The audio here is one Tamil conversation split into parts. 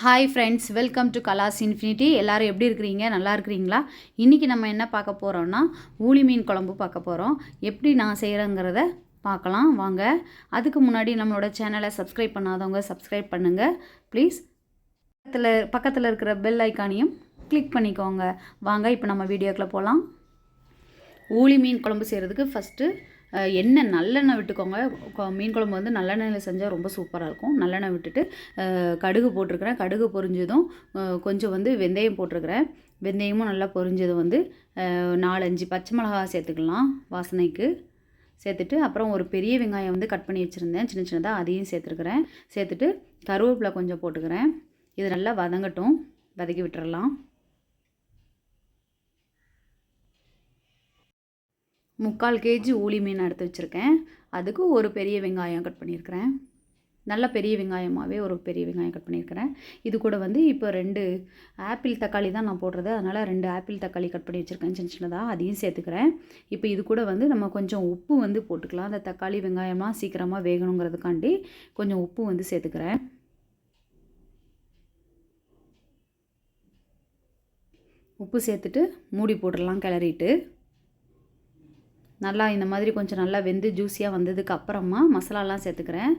Hi friends, welcome to Kala'sInfinity. எல்லோரும் எப்படி இருக்கிறீங்க? நல்லா இருக்கிறீங்களா? இன்றைக்கி நம்ம என்ன பார்க்க போகிறோன்னா ஊளி மீன் குழம்பு பார்க்க போகிறோம். எப்படி நான் செய்கிறேங்கிறத பார்க்கலாம் வாங்க. அதுக்கு முன்னாடி நம்மளோட சேனலை சப்ஸ்கிரைப் பண்ணாதவங்க சப்ஸ்கிரைப் பண்ணுங்கள் ப்ளீஸ். பக்கத்தில் இருக்கிற பெல் ஐக்கானையும் கிளிக் பண்ணிக்கோங்க. வாங்க இப்போ நம்ம வீடியோக்குள்ளே போகலாம். ஊளி மீன் குழம்பு செய்கிறதுக்கு ஃபஸ்ட்டு எண்ணெய் நல்லெண்ணெய் விட்டுக்கோங்க. மீன் குழம்பு வந்து நல்லெண்ணெயில் செஞ்சால் ரொம்ப சூப்பராக இருக்கும். நல்லெண்ணெய் விட்டுட்டு கடுகு போட்டிருக்கிறேன். கடுகு பொரிஞ்சதும் கொஞ்சம் வந்து வெந்தயம் போட்டிருக்கிறேன். வெந்தயமும் நல்லா பொரிஞ்சதும் வந்து 4-5 பச்சை மிளகா சேர்த்துக்கலாம் வாசனைக்கு. சேர்த்துட்டு அப்புறம் ஒரு பெரிய வெங்காயம் வந்து கட் பண்ணி வச்சுருந்தேன் சின்ன சின்னதாக, அதையும் சேர்த்துருக்குறேன். சேர்த்துட்டு கருவேப்பிலை கொஞ்சம் போட்டுக்கிறேன். இது நல்லா வதங்கட்டும், வதக்கி விட்டுறலாம். 3/4 kg ஊளி மீன் எடுத்து வச்சுருக்கேன். அதுக்கு ஒரு பெரிய வெங்காயம் கட் பண்ணியிருக்கிறேன். நல்ல பெரிய வெங்காயமாகவே ஒரு பெரிய வெங்காயம் கட் பண்ணியிருக்கிறேன். இது கூட வந்து இப்போ 2 ஆப்பிள் தக்காளி தான் நான் போடுறது, அதனால் 2 ஆப்பிள் தக்காளி கட் பண்ணி வச்சுருக்கேன் சின்ன சின்னதாக, அதையும் சேர்த்துக்கிறேன். இப்போ இது கூட வந்து நம்ம கொஞ்சம் உப்பு வந்து போட்டுக்கலாம். அந்த தக்காளி வெங்காயமாக சீக்கிரமாக வேகணுங்கிறதுக்காண்டி கொஞ்சம் உப்பு வந்து சேர்த்துக்கிறேன். உப்பு சேர்த்துட்டு மூடி போட்டுடலாம் கிளறிட்டு. நல்லா இந்த மாதிரி கொஞ்சம் நல்லா வெந்து ஜூஸியாக வந்ததுக்கு அப்புறமா மசாலாலாம் சேர்த்துக்கிறேன்.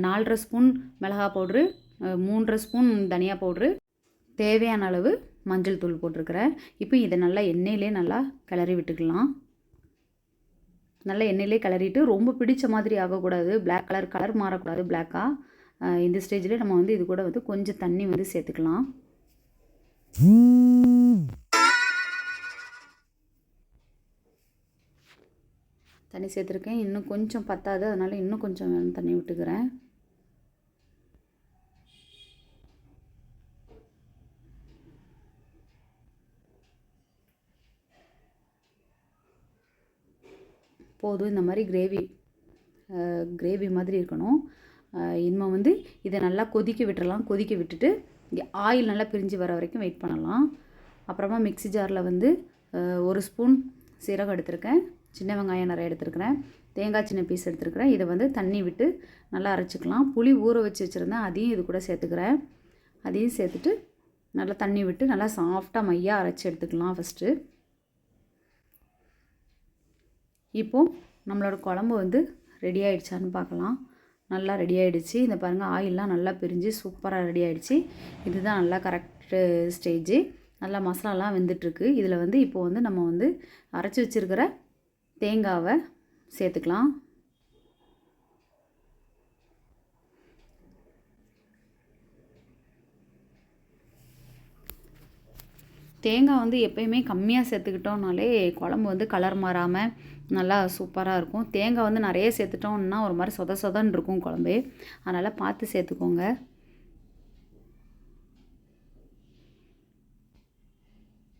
4.5 ஸ்பூன் மிளகா பவுட்ரு, 3 ஸ்பூன் தனியா பவுட்ரு, தேவையான அளவு மஞ்சள் தூள் போட்டிருக்கிறேன். இப்போ இதை நல்லா எண்ணெயிலே நல்லா கிளறி விட்டுக்கலாம். நல்லா எண்ணெயிலே கிளறிட்டு ரொம்ப பிடிச்ச மாதிரி ஆகக்கூடாது, பிளாக் கலர் மாறக்கூடாது பிளாக்காக. இந்த ஸ்டேஜில் நம்ம வந்து இது கூட வந்து கொஞ்சம் தண்ணி வந்து சேர்த்துக்கலாம். தண்ணி சேர்த்துருக்கேன். இன்னும் கொஞ்சம் பத்தாது, அதனால் இன்னும் கொஞ்சம் தண்ணி விட்டுக்கிறேன். போதும், இந்த மாதிரி கிரேவி மாதிரி இருக்கணும். இனிமேல் வந்து இதை நல்லா கொதிக்க விட்டுறலாம். கொதிக்க விட்டுட்டு ஆயில் நல்லா பிரிஞ்சு வர வரைக்கும் வெயிட் பண்ணலாம். அப்புறமா மிக்ஸி ஜாரில் வந்து 1 ஸ்பூன் சீரகம் எடுத்திருக்கேன், சின்ன வெங்காயம் நிறைய எடுத்துருக்கிறேன், தேங்காய் சின்ன பீஸ் எடுத்துருக்கிறேன். இதை வந்து தண்ணி விட்டு நல்லா அரைச்சிக்கலாம். புளி ஊற வச்சு வச்சுருந்தேன், அதையும் இது கூட சேர்த்துக்கிறேன். அதையும் சேர்த்துட்டு நல்லா தண்ணி விட்டு நல்லா சாஃப்டாக மையாக அரைச்சி எடுத்துக்கலாம் ஃபஸ்ட்டு. இப்போது நம்மளோட குழம்பு வந்து ரெடி ஆகிடுச்சான்னு பார்க்கலாம். நல்லா ரெடி ஆகிடுச்சு. இந்த பாருங்கள், ஆயிலெலாம் நல்லா பிரிஞ்சு சூப்பராக ரெடி ஆகிடுச்சு. இதுதான் நல்லா கரெக்டு ஸ்டேஜு. நல்லா மசாலாலாம் வெந்துட்டுருக்கு. இதில் வந்து இப்போது வந்து நம்ம வந்து அரைச்சி வச்சுருக்கிற தேங்காவை சேர்த்துக்கலாம். தேங்காய் வந்து எப்பயுமே கம்மியாக சேர்த்துக்கிட்டோம்னாலே குழம்பு வந்து கலர் மாறாமல் நல்லா சூப்பராக இருக்கும். தேங்காய் வந்து நிறைய சேர்த்துட்டோம்னா ஒரு மாதிரி சொதன்னு இருக்கும் குழம்பு, அதனால் பார்த்து சேர்த்துக்கோங்க.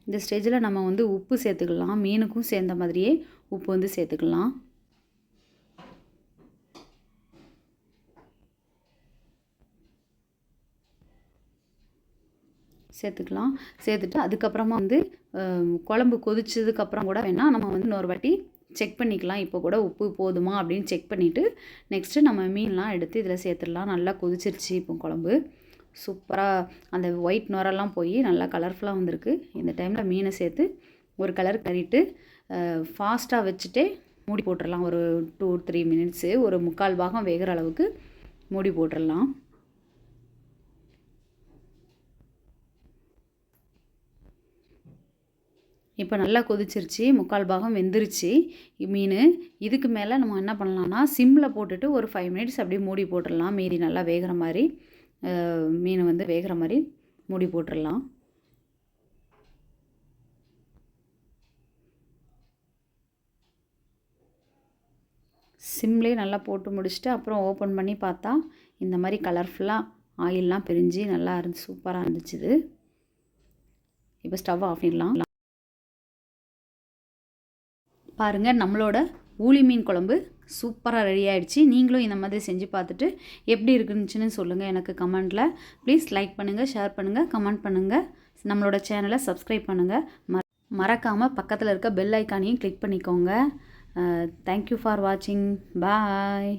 இந்த ஸ்டேஜில் நம்ம வந்து உப்பு சேர்த்துக்கலாம். மீனுக்கும் சேர்ந்த மாதிரியே உப்பு வந்து சேர்த்துக்கலாம். சேர்த்துட்டு அதுக்கப்புறமா வந்து குழம்பு கொதிச்சதுக்கப்புறம் கூட வேணால் நம்ம வந்து இன்னொரு வாட்டி செக் பண்ணிக்கலாம். இப்போ கூட உப்பு போதுமா அப்படின்னு செக் பண்ணிவிட்டு நெக்ஸ்ட்டு நம்ம மீன்லாம் எடுத்து இதில் சேர்த்துடலாம். நல்லா கொதிச்சிருச்சு இப்போ குழம்பு. சூப்பராக அந்த ஒயிட் நுரெல்லாம் போய் நல்லா கலர்ஃபுல்லாக வந்திருக்கு. இந்த டைமில் மீனை சேர்த்து ஒரு கலர் கறிட்டு ஃபாஸ்ட்டாக வச்சுட்டே மூடி போட்டுடலாம். ஒரு 2-3 மினிட்ஸு, ஒரு 3/4 பாகம் வேகிற அளவுக்கு மூடி போட்டுடலாம். இப்போ நல்லா கொதிச்சிருச்சு, 3/4 பாகம் வெந்துருச்சு மீன். இதுக்கு மேலே நம்ம என்ன பண்ணலான்னா சிம்மில் போட்டுட்டு ஒரு 5 மினிட்ஸ் அப்படியே மூடி போட்டுடலாம். மீதி நல்லா வேகிற மாதிரி, மீன் வந்து வேகிற மாதிரி மூடி போட்டுடலாம். சிம்லேயே நல்லா போட்டு முடிச்சுட்டு அப்புறம் ஓப்பன் பண்ணி பார்த்தா இந்த மாதிரி கலர்ஃபுல்லாக ஆயிலெலாம் பிரிஞ்சு நல்லா சூப்பராக இருந்துச்சு. இப்போ ஸ்டவ் ஆஃப் பண்ணிடலாம். பாருங்கள், நம்மளோட ஊளி மீன் குழம்பு சூப்பராக ரெடி ஆகிடுச்சு. நீங்களும் இந்த மாதிரி செஞ்சு பார்த்துட்டு எப்படி இருக்குன்னு சொல்லுங்கள் எனக்கு கமெண்ட்டில். ப்ளீஸ் லைக் பண்ணுங்கள், ஷேர் பண்ணுங்கள், கமெண்ட் பண்ணுங்கள். நம்மளோட சேனலை சப்ஸ்கிரைப் பண்ணுங்கள். மறக்காமல் பக்கத்தில் இருக்க பெல் ஐக்கானையும் கிளிக் பண்ணிக்கோங்க. தேங்க்யூ ஃபார் வாட்சிங். பாய்.